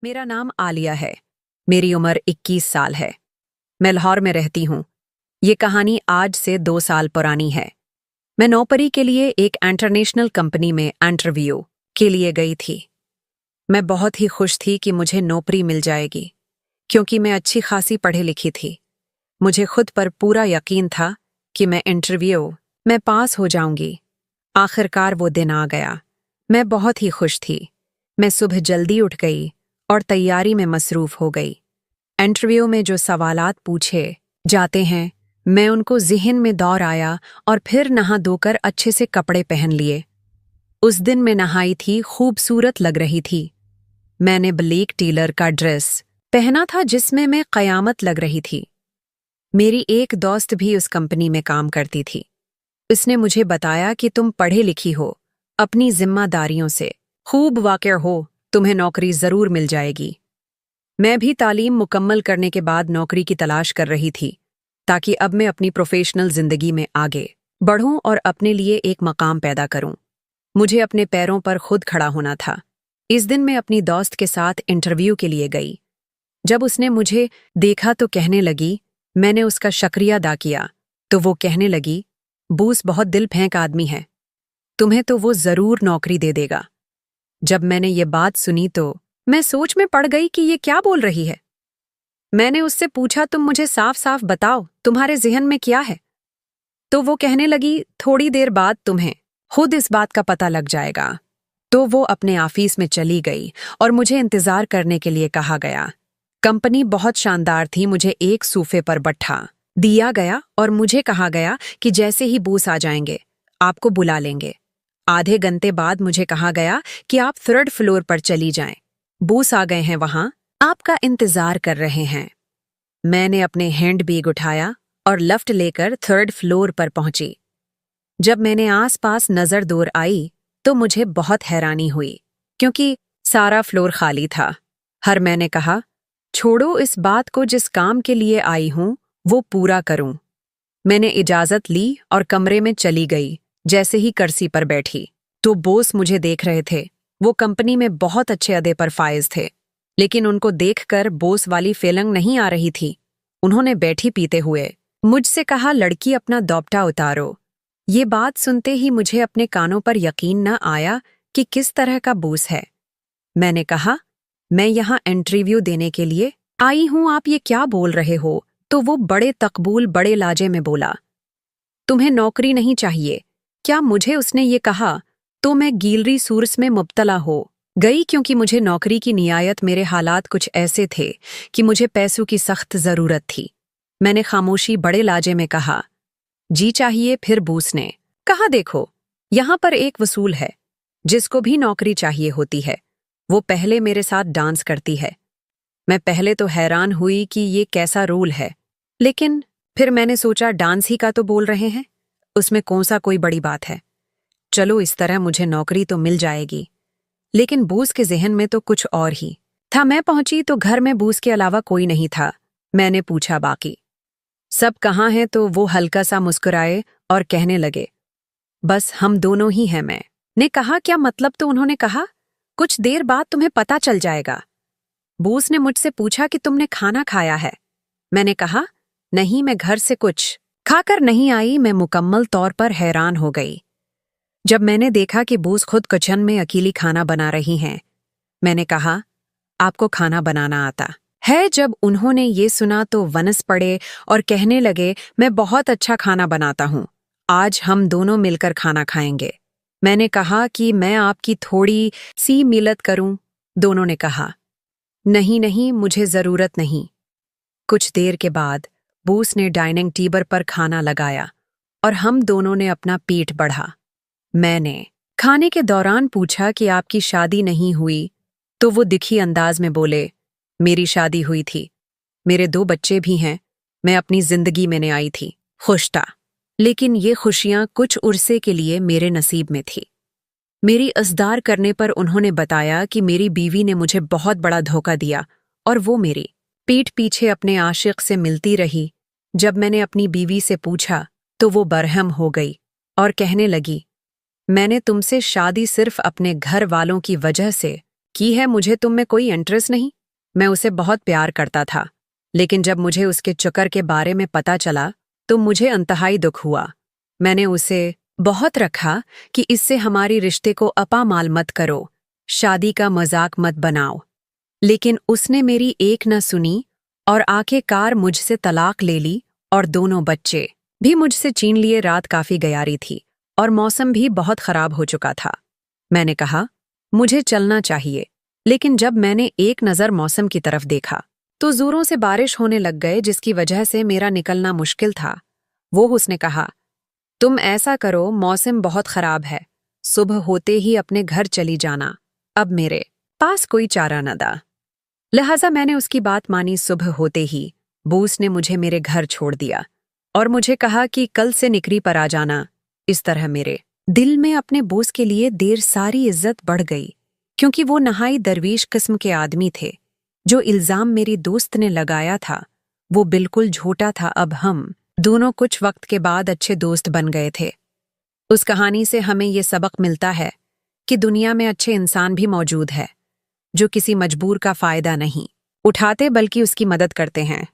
मेरा नाम आलिया है। मेरी उम्र 21 साल है। मैं लाहौर में रहती हूँ। ये कहानी आज से 2 साल पुरानी है। मैं नौकरी के लिए एक इंटरनेशनल कंपनी में इंटरव्यू के लिए गई थी। मैं बहुत ही खुश थी कि मुझे नौकरी मिल जाएगी, क्योंकि मैं अच्छी खासी पढ़ी लिखी थी। मुझे खुद पर पूरा यकीन था कि मैं इंटरव्यू में पास हो जाऊंगी। आखिरकार वो दिन आ गया। मैं बहुत ही खुश थी। मैं सुबह जल्दी उठ गई और तैयारी में मसरूफ हो गई। इंटरव्यू में जो सवालात पूछे जाते हैं, मैं उनको ज़हन में दौड़ आया और फिर नहा धोकर अच्छे से कपड़े पहन लिए। उस दिन मैं नहाई थी, खूबसूरत लग रही थी। मैंने ब्लैक टेलर का ड्रेस पहना था जिसमें मैं क़यामत लग रही थी। मेरी एक दोस्त भी उस कंपनी में काम करती थी। उसने मुझे बताया कि तुम पढ़े लिखी हो, अपनी जिम्मेदारियों से खूब वाकिफ हो, तुम्हें नौकरी जरूर मिल जाएगी। मैं भी तालीम मुकम्मल करने के बाद नौकरी की तलाश कर रही थी, ताकि अब मैं अपनी प्रोफेशनल जिंदगी में आगे बढ़ूं और अपने लिए एक मकाम पैदा करूं। मुझे अपने पैरों पर खुद खड़ा होना था। इस दिन मैं अपनी दोस्त के साथ इंटरव्यू के लिए गई। जब उसने मुझे देखा तो कहने लगी, मैंने उसका शुक्रिया अदा किया तो वो कहने लगी, बूस बहुत दिल फेंक आदमी है, तुम्हें तो वो जरूर नौकरी दे देगा। जब मैंने ये बात सुनी तो मैं सोच में पड़ गई कि ये क्या बोल रही है। मैंने उससे पूछा, तुम मुझे साफ साफ बताओ, तुम्हारे ज़हन में क्या है? तो वो कहने लगी, थोड़ी देर बाद तुम्हें खुद इस बात का पता लग जाएगा। तो वो अपने ऑफिस में चली गई और मुझे इंतजार करने के लिए कहा गया। कंपनी बहुत शानदार थी। मुझे एक सोफे पर बैठा दिया गया और मुझे कहा गया कि जैसे ही बूस आ जाएंगे आपको बुला लेंगे। आधे घंटे बाद मुझे कहा गया कि आप 3rd फ्लोर पर चली जाएं। बूस आ गए हैं, वहां आपका इंतजार कर रहे हैं। मैंने अपने हैंड बैग उठाया और लिफ्ट लेकर 3rd फ्लोर पर पहुंची। जब मैंने आसपास नजर दौड़ आई तो मुझे बहुत हैरानी हुई, क्योंकि सारा फ्लोर खाली था। हर मैंने कहा, छोड़ो इस बात को, जिस काम के लिए आई हूं वो पूरा करूं। मैंने इजाजत ली और कमरे में चली गई। जैसे ही कुर्सी पर बैठी तो बॉस मुझे देख रहे थे। वो कंपनी में बहुत अच्छे अहदे पर फाइज थे, लेकिन उनको देखकर बॉस वाली फीलिंग नहीं आ रही थी। उन्होंने बैठी पीते हुए मुझसे कहा, लड़की अपना दोपट्टा उतारो। ये बात सुनते ही मुझे अपने कानों पर यकीन न आया कि किस तरह का बॉस है। मैंने कहा, मैं यहाँ इंटरव्यू देने के लिए आई हूँ, आप ये क्या बोल रहे हो? तो वो बड़े तकबूल बड़े लाजे में बोला, तुम्हें नौकरी नहीं चाहिए क्या? मुझे उसने ये कहा तो मैं गीलरी सूरस में मुब्तला हो गई, क्योंकि मुझे नौकरी की नियायत, मेरे हालात कुछ ऐसे थे कि मुझे पैसों की सख्त जरूरत थी। मैंने खामोशी बड़े लाजे में कहा, जी चाहिए। फिर बूस ने कहा, देखो यहाँ पर एक वसूल है, जिसको भी नौकरी चाहिए होती है वो पहले मेरे साथ डांस करती है। मैं पहले तो हैरान हुई कि ये कैसा रूल है, लेकिन फिर मैंने सोचा, डांस ही का तो बोल रहे हैं, उसमें कौन सा कोई बड़ी बात है। चलो इस तरह मुझे नौकरी तो मिल जाएगी। लेकिन बूस के जहन में तो कुछ और ही था। मैं पहुंची तो घर में बूस के अलावा कोई नहीं था। मैंने पूछा, बाकी सब कहाँ हैं? तो वो हल्का सा मुस्कुराए और कहने लगे, बस हम दोनों ही हैं। मैंने कहा, क्या मतलब? तो उन्होंने कहा, कुछ देर बाद तुम्हें पता चल जाएगा। बूस ने मुझसे पूछा कि तुमने खाना खाया है? मैंने कहा, नहीं, मैं घर से कुछ खाकर नहीं आई। मैं मुकम्मल तौर पर हैरान हो गई जब मैंने देखा कि बूस खुद किचन में अकेली खाना बना रही हैं। मैंने कहा, आपको खाना बनाना आता है? जब उन्होंने ये सुना तो वनस पड़े और कहने लगे, मैं बहुत अच्छा खाना बनाता हूँ, आज हम दोनों मिलकर खाना खाएंगे। मैंने कहा कि मैं आपकी थोड़ी सी मिलत करूं। दोनों ने कहा, नहीं नहीं, मुझे जरूरत नहीं। कुछ देर के बाद बूस ने डाइनिंग टेबल पर खाना लगाया और हम दोनों ने अपना पेट बढ़ा। मैंने खाने के दौरान पूछा कि आपकी शादी नहीं हुई? तो वो दिखी अंदाज में बोले, मेरी शादी हुई थी, मेरे 2 बच्चे भी हैं। मैं अपनी जिंदगी में आई थी, खुश था, लेकिन ये खुशियां कुछ उर्से के लिए मेरे नसीब में थी। मेरी असदार करने पर उन्होंने बताया कि मेरी बीवी ने मुझे बहुत बड़ा धोखा दिया और वो मेरी पीठ पीछे अपने आशिक से मिलती रही। जब मैंने अपनी बीवी से पूछा तो वो बरहम हो गई और कहने लगी, मैंने तुमसे शादी सिर्फ अपने घर वालों की वजह से की है मुझे तुम में कोई इंटरेस्ट नहीं। मैं उसे बहुत प्यार करता था, लेकिन जब मुझे उसके चक्कर के बारे में पता चला तो मुझे अंतहाई दुख हुआ। मैंने उसे बहुत रखा कि इससे हमारी रिश्ते को अपामाल मत करो, शादी का मजाक मत बनाओ। लेकिन उसने मेरी एक न सुनी और आखिरकार मुझसे तलाक ले ली और दोनों बच्चे भी मुझसे छीन लिए। रात काफी गयारी थी और मौसम भी बहुत खराब हो चुका था। मैंने कहा, मुझे चलना चाहिए। लेकिन जब मैंने एक नज़र मौसम की तरफ देखा तो जोरों से बारिश होने लग गए, जिसकी वजह से मेरा निकलना मुश्किल था। उसने कहा, तुम ऐसा करो, मौसम बहुत खराब है, सुबह होते ही अपने घर चली जाना। अब मेरे पास कोई चारा न था, लिहाजा मैंने उसकी बात मानी। सुबह होते ही बॉस ने मुझे मेरे घर छोड़ दिया और मुझे कहा कि कल से निकरी पर आ जाना। इस तरह मेरे दिल में अपने बॉस के लिए देर सारी इज्जत बढ़ गई, क्योंकि वो नहाई दरवेश किस्म के आदमी थे। जो इल्जाम मेरी दोस्त ने लगाया था वो बिल्कुल झूठा था। अब हम दोनों कुछ वक्त के बाद अच्छे दोस्त बन गए थे। उस कहानी से हमें ये सबक मिलता है कि दुनिया में अच्छे इंसान भी मौजूद है, जो किसी मजबूर का फायदा नहीं उठाते बल्कि उसकी मदद करते हैं।